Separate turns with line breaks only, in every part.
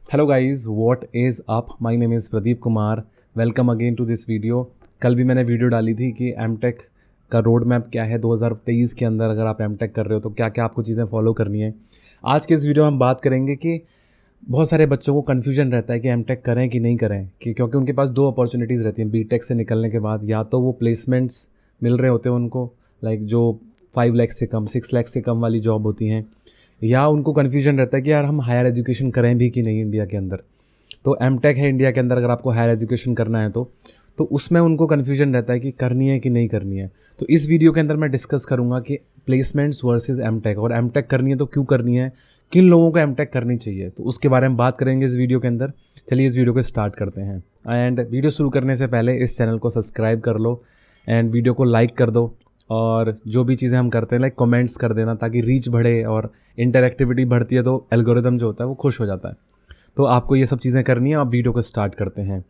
Hello guys, what is up. My name is Pradeep Kumar. Welcome again to this video. कल भी मैंने video डाली थी कि एमटेक का रोड मैप क्या है 2023 के अंदर। अगर आप एमटेक कर रहे हो तो क्या क्या आपको चीज़ें फॉलो करनी है। आज के इस वीडियो में हम बात करेंगे कि बहुत सारे बच्चों को कन्फ्यूजन रहता है कि एमटेक करें कि नहीं करें, कि क्योंकि उनके पास दो अपॉर्चुनिटीज़ रहती हैं बीटेक से निकलने के बाद। या तो वो प्लेसमेंट्स मिल रहे होते हैं उनको, लाइक जो 5 लाख से कम 6 लाख से कम वाली जॉब होती हैं, या उनको कन्फ्यूजन रहता है कि यार हम हायर एजुकेशन करें भी कि नहीं इंडिया के अंदर। तो एमटेक है इंडिया के अंदर, अगर आपको हायर एजुकेशन करना है तो उसमें उनको कन्फ्यूजन रहता है कि करनी है कि नहीं करनी है। तो इस वीडियो के अंदर मैं डिस्कस करूंगा कि प्लेसमेंट्स वर्सेस एमटेक, और एमटेक करनी है तो क्यों करनी है, किन लोगों को एमटेक करनी चाहिए, तो उसके बारे में बात करेंगे इस वीडियो के अंदर। चलिए इस वीडियो को स्टार्ट करते हैं। एंड वीडियो शुरू करने से पहले इस चैनल को सब्सक्राइब कर लो एंड वीडियो को लाइक कर दो, और जो भी चीज़ें हम करते हैं लाइक कमेंट्स कर देना, ताकि रीच बढ़े और इंटरएक्टिविटी बढ़ती है तो एल्गोरिदम जो होता है वो खुश हो जाता है। तो आपको ये सब चीज़ें करनी है। अब वीडियो को स्टार्ट करते हैं।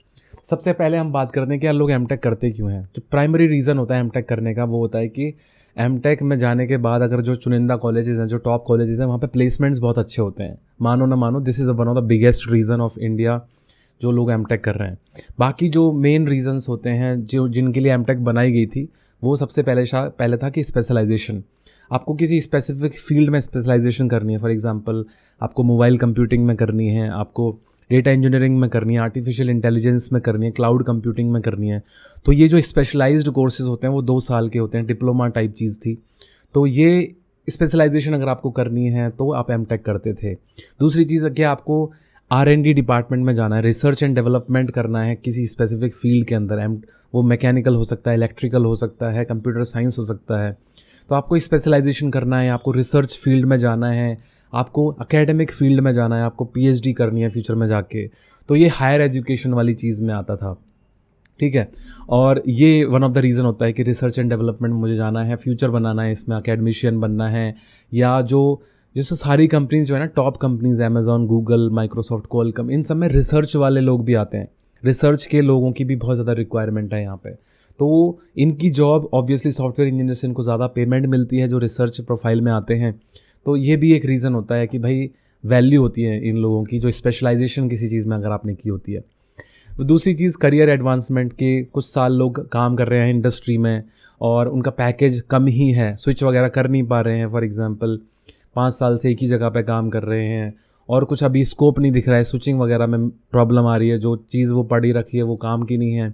सबसे पहले हम बात करते हैं कि यार लोग एमटेक करते क्यों हैं। जो प्राइमरी रीज़न होता है एमटेक करने का वो होता है कि एमटेक में जाने के बाद अगर जो चुनिंदा कॉलेजेस हैं, जो टॉप कॉलेजेस हैं, वहाँ पे प्लेसमेंट्स बहुत अच्छे होते हैं। मानो ना मानो, this is one of the biggest reason of India जो लोग एमटेक कर रहे हैं। बाकी जो मेन रीजंस होते हैं जो जिनके लिए एमटेक बनाई गई थी, वो सबसे पहले था कि स्पेशलाइजेशन। आपको किसी स्पेसिफिक फील्ड में स्पेशलाइजेशन करनी है। फॉर एग्जांपल आपको मोबाइल कंप्यूटिंग में करनी है, आपको डेटा इंजीनियरिंग में करनी है, आर्टिफिशियल इंटेलिजेंस में करनी है, क्लाउड कंप्यूटिंग में करनी है। तो ये जो स्पेशलाइज्ड कोर्सेज होते हैं वो 2 साल के होते हैं, डिप्लोमा टाइप चीज़ थी। तो ये स्पेशलाइजेशन अगर आपको करनी है तो आप एमटेक करते थे। दूसरी चीज़ है कि आपको R&D डिपार्टमेंट में जाना है, रिसर्च एंड डेवलपमेंट करना है किसी स्पेसिफिक फील्ड के अंदर। वो मैकेनिकल हो सकता है, इलेक्ट्रिकल हो सकता है, कंप्यूटर साइंस हो सकता है। तो आपको स्पेशलाइजेशन करना है, आपको रिसर्च फील्ड में जाना है, आपको एकेडमिक फील्ड में जाना है, आपको PhD करनी है फ्यूचर में जाके। तो ये हायर एजुकेशन वाली चीज़ में आता था, ठीक है। और ये वन ऑफ द रीज़न होता है कि रिसर्च एंड डेवलपमेंट में मुझे जाना है, फ्यूचर बनाना है, इसमें अकेडमिशियन बनना है। या जो जैसे सारी कंपनीज जो है ना, top companies, Amazon, Google, Microsoft, Qualcomm, इन सब में रिसर्च वाले लोग भी आते हैं। रिसर्च के लोगों की भी बहुत ज़्यादा रिक्वायरमेंट है यहाँ पे। तो इनकी जॉब ऑब्वियसली सॉफ्टवेयर इंजीनियर से इनको ज़्यादा पेमेंट मिलती है जो रिसर्च प्रोफाइल में आते हैं। तो ये भी एक रीज़न होता है कि भाई वैल्यू होती है इन लोगों की जो स्पेशलाइजेशन किसी चीज़ में अगर आपने की होती है। दूसरी चीज़ करियर एडवांसमेंट के, कुछ साल लोग काम कर रहे हैं इंडस्ट्री में और उनका पैकेज कम ही है, स्विच वगैरह कर नहीं पा रहे हैं। फॉर एग्जांपल 5 साल से एक ही जगह पे काम कर रहे हैं और कुछ अभी स्कोप नहीं दिख रहा है, स्विचिंग वगैरह में प्रॉब्लम आ रही है, जो चीज़ वो पढ़ी रखी है वो काम की नहीं है।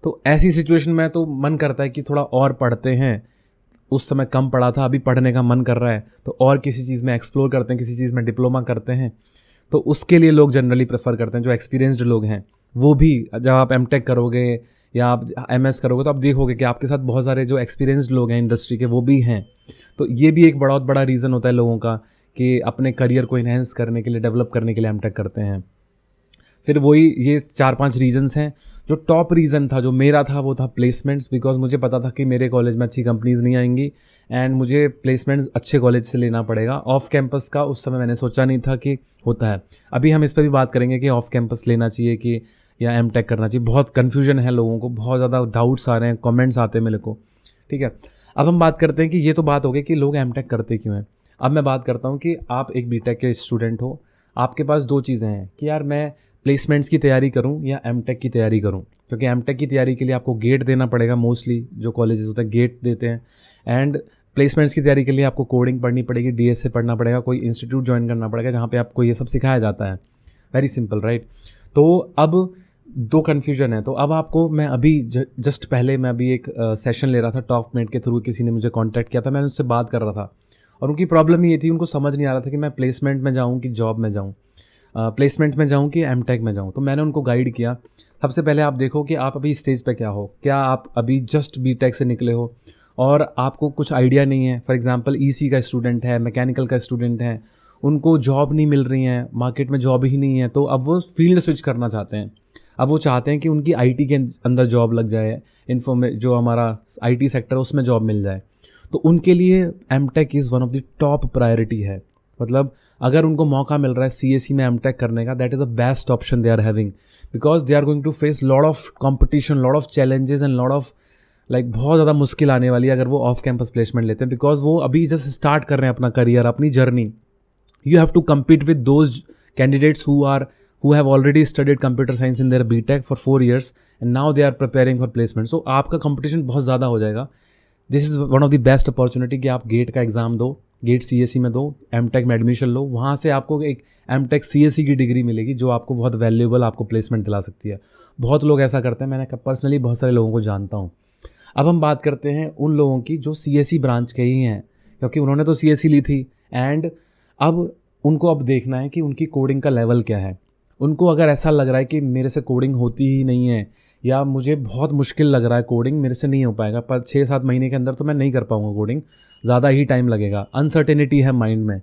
तो ऐसी सिचुएशन में तो मन करता है कि थोड़ा और पढ़ते हैं। उस समय कम पढ़ा था, अभी पढ़ने का मन कर रहा है तो और किसी चीज़ में एक्सप्लोर करते हैं, किसी चीज़ में डिप्लोमा करते हैं। तो उसके लिए लोग जनरली प्रेफर करते हैं, जो एक्सपीरियंस्ड लोग हैं वो भी। जब आप एमटेक करोगे या आप MS करोगे तो आप देखोगे कि आपके साथ बहुत सारे जो एक्सपीरियंस्ड लोग हैं इंडस्ट्री के वो भी हैं। तो ये भी एक बहुत बड़ा रीज़न होता है लोगों का कि अपने करियर को इन्हेंस करने के लिए, डेवलप करने के लिए एमटेक करते हैं। फिर वही ये 4-5 रीजंस हैं। जो टॉप रीज़न था जो मेरा था वो था प्लेसमेंट्स, बिकॉज मुझे पता था कि मेरे कॉलेज में अच्छी कंपनीज़ नहीं आएंगी एंड मुझे प्लेसमेंट्स अच्छे कॉलेज से लेना पड़ेगा। ऑफ कैंपस का उस समय मैंने सोचा नहीं था कि होता है। अभी हम इस पर भी बात करेंगे कि ऑफ कैंपस लेना चाहिए कि या एमटेक करना चाहिए। बहुत कन्फ्यूजन है लोगों को, बहुत ज़्यादा डाउट्स आ रहे हैं, कमेंट्स आते हैं मेरे को, ठीक है। अब हम बात करते हैं कि ये तो बात हो गई कि लोग एमटेक करते क्यों हैं। अब मैं बात करता हूँ कि आप एक बीटेक के स्टूडेंट हो, आपके पास 2 चीज़ें हैं कि यार मैं प्लेसमेंट्स की तैयारी करूं या एमटेक की तैयारी करूं। क्योंकि एमटेक की तैयारी के लिए आपको गेट देना पड़ेगा, मोस्टली जो कॉलेजेस होते हैं गेट देते हैं। एंड प्लेसमेंट्स की तैयारी के लिए आपको कोडिंग पढ़नी पड़ेगी, DSA पढ़ना पड़ेगा, कोई इंस्टीट्यूट ज्वाइन करना पड़ेगा जहाँ पे आपको ये सब सिखाया जाता है। Very simple, right. तो अब 2 कन्फ्यूजन है। तो अब आपको मैं अभी जस्ट पहले मैं अभी एक सेशन ले रहा था टॉपमेट के थ्रू, किसी ने मुझे कॉन्टैक्ट किया था, मैंने उससे बात कर रहा था और उनकी प्रॉब्लम ये थी, उनको समझ नहीं आ रहा था कि मैं प्लेसमेंट में जाऊँ कि जॉब में जाऊँ, प्लेसमेंट में जाऊँ कि एमटेक में जाऊँ। तो मैंने उनको गाइड किया। सबसे पहले आप देखो कि आप अभी स्टेज पे क्या हो, क्या आप अभी जस्ट बीटेक से निकले हो और आपको कुछ आइडिया नहीं है। फॉर एग्जांपल EC का स्टूडेंट है, मैकेनिकल का स्टूडेंट है, उनको जॉब नहीं मिल रही है, मार्केट में जॉब ही नहीं है, तो अब वो फील्ड स्विच करना चाहते हैं। अब वो चाहते हैं कि उनकी IT के अंदर जॉब लग जाए, जो हमारा IT सेक्टर है उसमें जॉब मिल जाए। तो उनके लिए MTech is one of the top priority है। मतलब अगर उनको मौका मिल रहा है CSE में एमटेक करने का, that is a best option they are having, because they are going to face lot of competition, lot of challenges and lot of like बहुत ज़्यादा मुश्किल आने वाली है अगर वो ऑफ कैंपस प्लेसमेंट लेते हैं। बिकॉज वो अभी जस्ट स्टार्ट कर रहे हैं अपना करियर, अपनी journey. You have to compete with those candidates who are who have already studied computer science in their BTech for 4 years and now they are preparing for placement. So आपका competition बहुत ज़्यादा हो जाएगा. This is one of the best opportunity कि आप gate का exam दो, gate CSE में दो, एमटेक में एडमिशन लो, वहाँ से आपको एक एमटेक CSE की डिग्री मिलेगी जो आपको बहुत वैल्यूएबल आपको प्लेसमेंट दिला सकती है. बहुत लोग ऐसा करते हैं, मैंने पर्सनली बहुत सारे लोगों को जानता हूँ. अब हम बात करते हैं उन लोगों की जो CSE ब्रांच के ही हैं, क्योंकि उन्होंने तो CSE ली थी एंड अब उनको अब देखना है कि उनकी कोडिंग का लेवल क्या है. उनको अगर ऐसा लग रहा है कि मेरे से कोडिंग होती ही नहीं है या मुझे बहुत मुश्किल लग रहा है कोडिंग, मेरे से नहीं हो पाएगा, पर 6-7 महीने के अंदर तो मैं नहीं कर पाऊंगा कोडिंग, ज़्यादा ही टाइम लगेगा, अनसर्टेनिटी है माइंड में,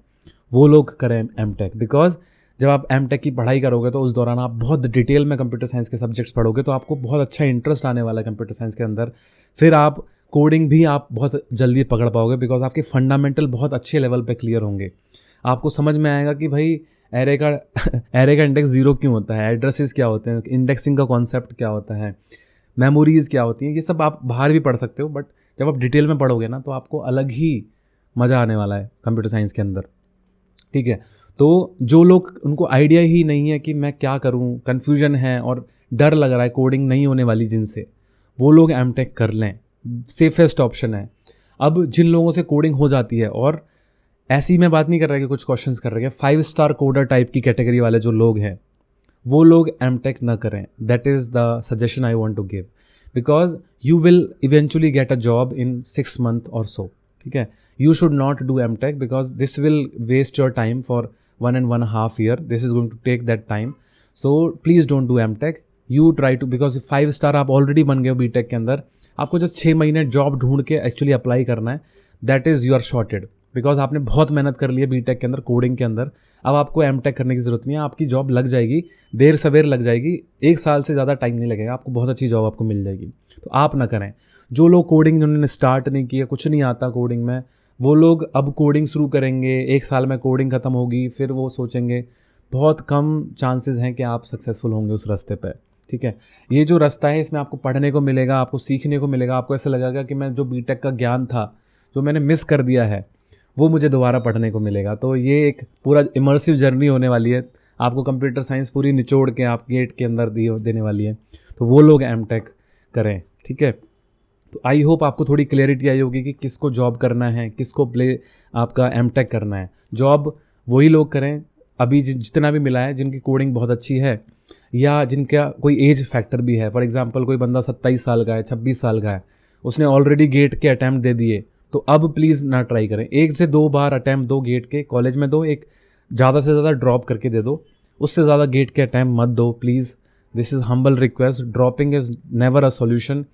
वो लोग करें एमटेक. बिकॉज जब आप एमटेक की पढ़ाई करोगे तो उस दौरान आप बहुत डिटेल में कंप्यूटर साइंस के सब्जेक्ट्स पढ़ोगे तो आपको बहुत अच्छा इंटरेस्ट आने वाला है कंप्यूटर साइंस के अंदर. फिर आप कोडिंग भी आप बहुत जल्दी पकड़ पाओगे बिकॉज आपके फंडामेंटल बहुत अच्छे लेवल पे क्लियर होंगे. आपको समझ में आएगा कि भाई एरे का इंडेक्स 0 क्यों होता है, एड्रेसेस क्या होते हैं, इंडेक्सिंग का कॉन्सेप्ट क्या होता है, मेमोरीज़ क्या होती हैं. ये सब आप बाहर भी पढ़ सकते हो, बट जब आप डिटेल में पढ़ोगे ना तो आपको अलग ही मज़ा आने वाला है कंप्यूटर साइंस के अंदर. ठीक है, तो जो लोग उनको आइडिया ही नहीं है कि मैं क्या करूं, कन्फ्यूजन है और डर लग रहा है कोडिंग नहीं होने वाली जिनसे, वो लोग एमटेक कर लें, सेफेस्ट ऑप्शन है. अब जिन लोगों से कोडिंग हो जाती है, और ऐसी मैं बात नहीं कर रहा कि कुछ क्वेश्चंस कर रहे हैं, 5 स्टार कोडर टाइप की कैटेगरी वाले जो लोग हैं वो लोग एमटेक ना करें. That is the suggestion I want to give, because you will eventually get a job in 6 months और सो. ठीक है, you should not do MTech because this will waste your time for 1.5 year. This is going to take that time. So please don't do MTech. You try to, because 5 star आप already बन गए हो BTech के अंदर, आपको just 6 महीने job ढूंढ के एक्चुअली अप्लाई करना है. That is you are shorted because आपने बहुत मेहनत कर ली है बीटेक के अंदर, कोडिंग के अंदर. अब आपको एमटेक करने की ज़रूरत नहीं है, आपकी जॉब लग जाएगी, देर सवेर लग जाएगी, 1 साल से ज़्यादा टाइम नहीं लगेगा, आपको बहुत अच्छी जॉब आपको मिल जाएगी. तो आप ना करें. जो लोग कोडिंग जिन्होंने स्टार्ट नहीं किया, कुछ नहीं आता कोडिंग में, वो लोग अब कोडिंग शुरू करेंगे, 1 साल में कोडिंग ख़त्म होगी, फिर वो सोचेंगे, बहुत कम चांसेस हैं कि आप सक्सेसफुल होंगे उस रास्ते पर. ठीक है, ये जो रास्ता है इसमें आपको पढ़ने को मिलेगा, आपको सीखने को मिलेगा, आपको ऐसा लगेगा कि मैं जो बीटेक का ज्ञान था जो मैंने मिस कर दिया है वो मुझे दोबारा पढ़ने को मिलेगा. तो ये एक पूरा इमर्सिव जर्नी होने वाली है, आपको कंप्यूटर साइंस पूरी निचोड़ के आप गेट के अंदर देने वाली है. तो वो लोग एमटेक करें. ठीक है, तो आई होप आपको थोड़ी क्लैरिटी आई होगी कि किसको जॉब करना है, किसको आपका एमटेक करना है. जॉब वही लोग करें अभी जितना भी मिला है जिनकी कोडिंग बहुत अच्छी है या जिनका कोई एज फैक्टर भी है. फॉर एग्जांपल कोई बंदा 27 साल का है, 26 साल का है, उसने ऑलरेडी गेट के अटैम्प्ट दे दिए, तो अब प्लीज़ ना ट्राई करें. 1 से 2 बार अटैम्प्ट दो गेट के, कॉलेज में दो, एक ज़्यादा से ज़्यादा ड्रॉप करके दे दो, उससे ज़्यादा गेट के अटैम्प्ट मत दो please. This is humble request. Dropping is never a solution.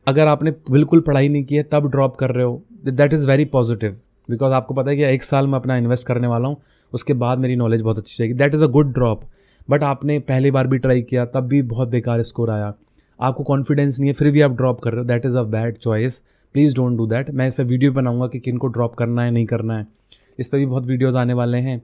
अगर आपने बिल्कुल पढ़ाई नहीं की है तब ड्रॉप कर रहे हो, that is very positive, because आपको पता है कि 1 साल में अपना इन्वेस्ट करने वाला हूँ, उसके बाद मेरी नॉलेज बहुत अच्छी जाएगी. That is a good drop. But आपने पहली बार भी ट्राई किया, तब भी बहुत बेकार स्कोर आया, आपको कॉन्फिडेंस नहीं है, फिर भी आप ड्रॉप कर रहे हो, that is a bad choice. Please don't do that. मैं इस पर वीडियो बनाऊंगा कि किन को ड्रॉप करना है, नहीं करना है, इस पर भी बहुत वीडियोज़ आने वाले हैं.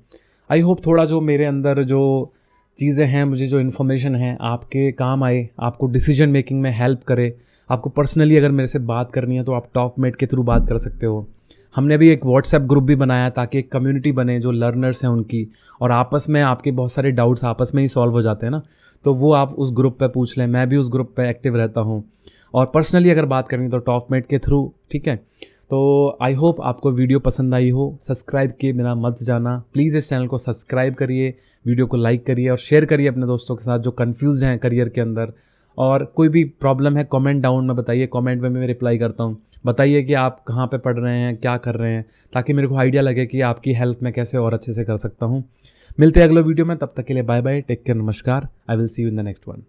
आई होप थोड़ा जो मेरे अंदर जो चीज़ें हैं, मुझे जो इन्फॉर्मेशन है आपके काम आए, आपको डिसीजन मेकिंग में हेल्प करे. आपको पर्सनली अगर मेरे से बात करनी है तो आप टॉपमेट के थ्रू बात कर सकते हो. हमने भी एक व्हाट्सएप ग्रुप भी बनाया ताकि एक कम्युनिटी बने जो लर्नर्स हैं उनकी, और आपस में आपके बहुत सारे डाउट्स आपस में ही सॉल्व हो जाते हैं ना, तो वो आप उस ग्रुप पे पूछ लें. मैं भी उस ग्रुप पे एक्टिव रहता हूँ. और पर्सनली अगर बात करनी तो टॉपमेट के थ्रू. ठीक है, तो आई होप आपको वीडियो पसंद आई हो. सब्सक्राइब किए बिना मत जाना प्लीज़. इस चैनल को सब्सक्राइब करिए, वीडियो को लाइक करिए और शेयर करिए अपने दोस्तों के साथ जो कन्फ्यूज़ हैं करियर के अंदर. और कोई भी प्रॉब्लम है कमेंट डाउन में बताइए, कमेंट में मैं रिप्लाई करता हूँ. बताइए कि आप कहाँ पे पढ़ रहे हैं, क्या कर रहे हैं, ताकि मेरे को आइडिया लगे कि आपकी हेल्प मैं कैसे और अच्छे से कर सकता हूँ. मिलते हैं अगले वीडियो में, तब तक के लिए बाय बाय, टेक केयर, नमस्कार. I will see you in the next one.